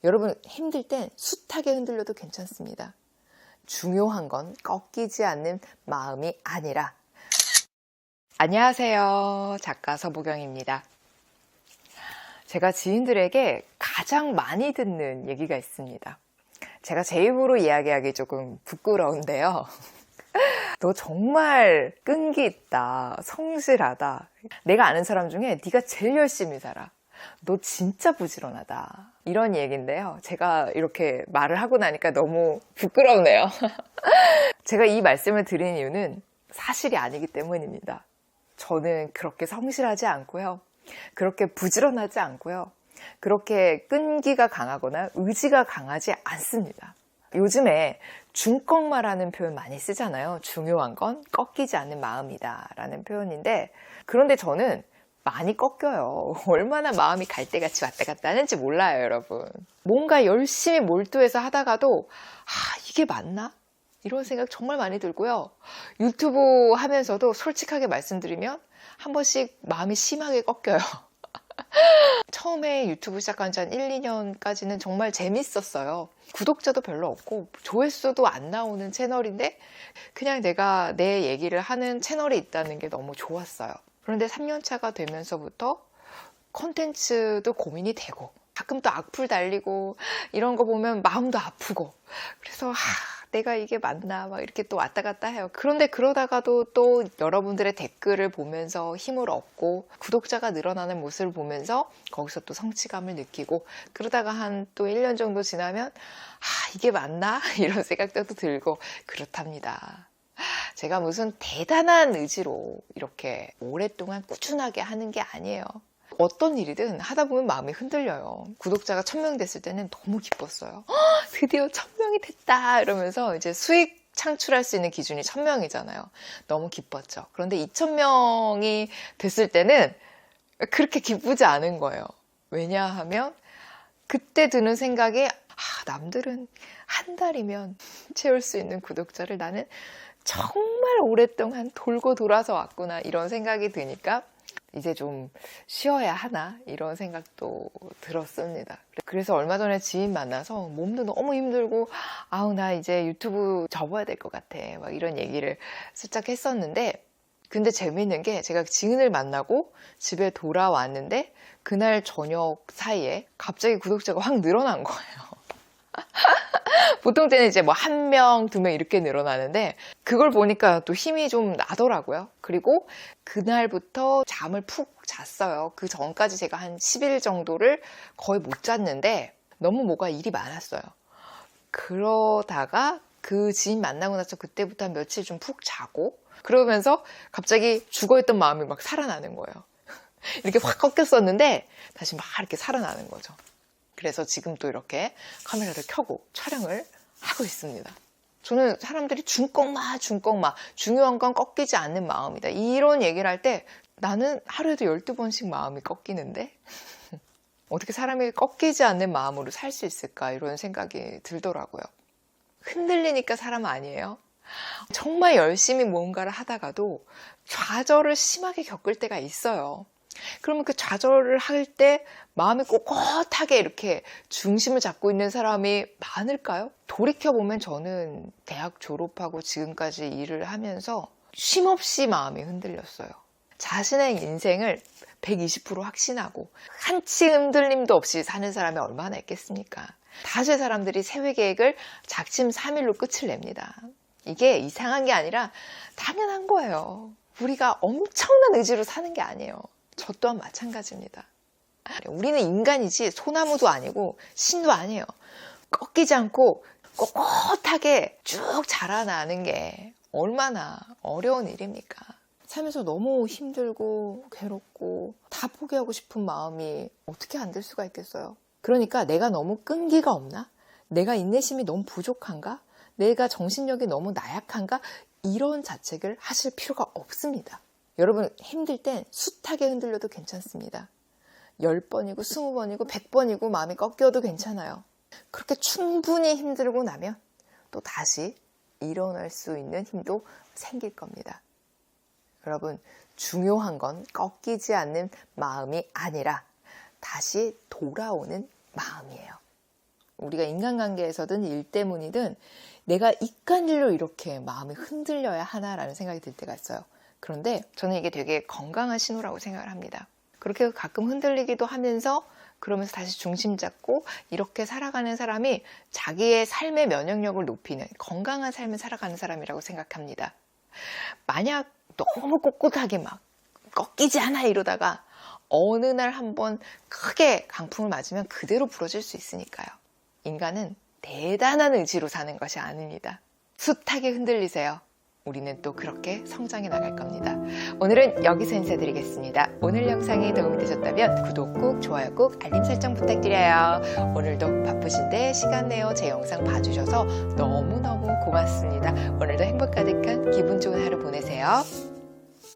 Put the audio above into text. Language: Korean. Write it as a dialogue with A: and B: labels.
A: 여러분 힘들 땐 숱하게 흔들려도 괜찮습니다. 중요한 건 꺾이지 않는 마음이 아니라. 안녕하세요. 작가 서보경입니다. 제가 지인들에게 가장 많이 듣는 얘기가 있습니다. 제가 제 입으로 이야기하기 조금 부끄러운데요. 너 정말 끈기 있다, 성실하다. 내가 아는 사람 중에 네가 제일 열심히 살아. 너 진짜 부지런하다. 이런 얘기인데요. 제가 이렇게 말을 하고 나니까 너무 부끄럽네요. 제가 이 말씀을 드린 이유는 사실이 아니기 때문입니다. 저는 그렇게 성실하지 않고요. 그렇게 부지런하지 않고요. 그렇게 끈기가 강하거나 의지가 강하지 않습니다. 요즘에 중꺾마라는 표현 많이 쓰잖아요. 중요한 건 꺾이지 않는 마음이다 라는 표현인데, 그런데 저는 많이 꺾여요. 얼마나 마음이 갈대같이 왔다 갔다 하는지 몰라요, 여러분. 뭔가 열심히 몰두해서 하다가도 이게 맞나? 이런 생각 정말 많이 들고요. 유튜브 하면서도 솔직하게 말씀드리면 한 번씩 마음이 심하게 꺾여요. 처음에 유튜브 시작한 지 한 1, 2년까지는 정말 재밌었어요. 구독자도 별로 없고 조회수도 안 나오는 채널인데 그냥 내가 내 얘기를 하는 채널이 있다는 게 너무 좋았어요. 그런데 3년차가 되면서부터 콘텐츠도 고민이 되고 가끔 또 악플 달리고 이런 거 보면 마음도 아프고, 그래서 내가 이게 맞나 막 이렇게 또 왔다 갔다 해요. 그런데 그러다가도 또 여러분들의 댓글을 보면서 힘을 얻고 구독자가 늘어나는 모습을 보면서 거기서 또 성취감을 느끼고, 그러다가 한 또 1년 정도 지나면 이게 맞나? 이런 생각도 들고 그렇답니다. 제가 무슨 대단한 의지로 이렇게 오랫동안 꾸준하게 하는 게 아니에요. 어떤 일이든 하다 보면 마음이 흔들려요. 구독자가 1000명 됐을 때는 너무 기뻤어요. 드디어 1000명이 됐다 이러면서 이제 수익 창출할 수 있는 기준이 1000명이잖아요. 너무 기뻤죠. 그런데 2000명이 됐을 때는 그렇게 기쁘지 않은 거예요. 왜냐하면 그때 드는 생각이 남들은 한 달이면 채울 수 있는 구독자를 나는 정말 오랫동안 돌고 돌아서 왔구나, 이런 생각이 드니까 이제 좀 쉬어야 하나 이런 생각도 들었습니다. 그래서 얼마 전에 지인 만나서 몸도 너무 힘들고 나 이제 유튜브 접어야 될 것 같아 막 이런 얘기를 슬쩍 했었는데, 근데 재밌는 게 제가 지인을 만나고 집에 돌아왔는데 그날 저녁 사이에 갑자기 구독자가 확 늘어난 거예요. 보통 때는 이제 뭐 1명, 2명 이렇게 늘어나는데 그걸 보니까 또 힘이 좀 나더라고요. 그리고 그날부터 잠을 푹 잤어요. 그 전까지 제가 한 10일 정도를 거의 못 잤는데 너무 뭐가 일이 많았어요. 그러다가 그 지인 만나고 나서 그때부터 한 며칠 좀 푹 자고, 그러면서 갑자기 죽어있던 마음이 막 살아나는 거예요. 이렇게 확 꺾였었는데 다시 막 이렇게 살아나는 거죠. 그래서 지금 또 이렇게 카메라를 켜고 촬영을 하고 있습니다. 저는 사람들이 중꺾마 중요한 건 꺾이지 않는 마음이다 이런 얘기를 할 때 나는 하루에도 12번씩 마음이 꺾이는데 어떻게 사람이 꺾이지 않는 마음으로 살 수 있을까, 이런 생각이 들더라고요. 흔들리니까 사람 아니에요? 정말 열심히 뭔가를 하다가도 좌절을 심하게 겪을 때가 있어요. 그러면 그 좌절을 할 때 마음이 꼿꼿하게 이렇게 중심을 잡고 있는 사람이 많을까요? 돌이켜보면 저는 대학 졸업하고 지금까지 일을 하면서 쉼없이 마음이 흔들렸어요. 자신의 인생을 120% 확신하고 한치 흔들림도 없이 사는 사람이 얼마나 있겠습니까? 다수의 사람들이 세회 계획을 작심삼일로 끝을 냅니다. 이게 이상한 게 아니라 당연한 거예요. 우리가 엄청난 의지로 사는 게 아니에요. 저 또한 마찬가지입니다. 우리는 인간이지 소나무도 아니고 신도 아니에요. 꺾이지 않고 꼿꼿하게 쭉 자라나는 게 얼마나 어려운 일입니까? 살면서 너무 힘들고 괴롭고 다 포기하고 싶은 마음이 어떻게 안 들 수가 있겠어요? 그러니까 내가 너무 끈기가 없나? 내가 인내심이 너무 부족한가? 내가 정신력이 너무 나약한가? 이런 자책을 하실 필요가 없습니다. 여러분 힘들 땐 숱하게 흔들려도 괜찮습니다. 10번이고 20번이고 100번이고 마음이 꺾여도 괜찮아요. 그렇게 충분히 힘들고 나면 또 다시 일어날 수 있는 힘도 생길 겁니다. 여러분 중요한 건 꺾이지 않는 마음이 아니라 다시 돌아오는 마음이에요. 우리가 인간관계에서든 일 때문이든 내가 이깟 일로 이렇게 마음이 흔들려야 하나라는 생각이 들 때가 있어요. 그런데 저는 이게 되게 건강한 신호라고 생각을 합니다. 그렇게 가끔 흔들리기도 하면서 그러면서 다시 중심 잡고 이렇게 살아가는 사람이 자기의 삶의 면역력을 높이는 건강한 삶을 살아가는 사람이라고 생각합니다. 만약 너무 꼿꼿하게 막 꺾이지 않아 이러다가 어느 날 한번 크게 강풍을 맞으면 그대로 부러질 수 있으니까요. 인간은 대단한 의지로 사는 것이 아닙니다. 숱하게 흔들리세요. 우리는 또 그렇게 성장해 나갈 겁니다. 오늘은 여기서 인사드리겠습니다. 오늘 영상이 도움이 되셨다면 구독 꾹, 좋아요 꾹, 알림 설정 부탁드려요. 오늘도 바쁘신데 시간 내어 제 영상 봐주셔서 너무너무 고맙습니다. 오늘도 행복 가득한 기분 좋은 하루 보내세요.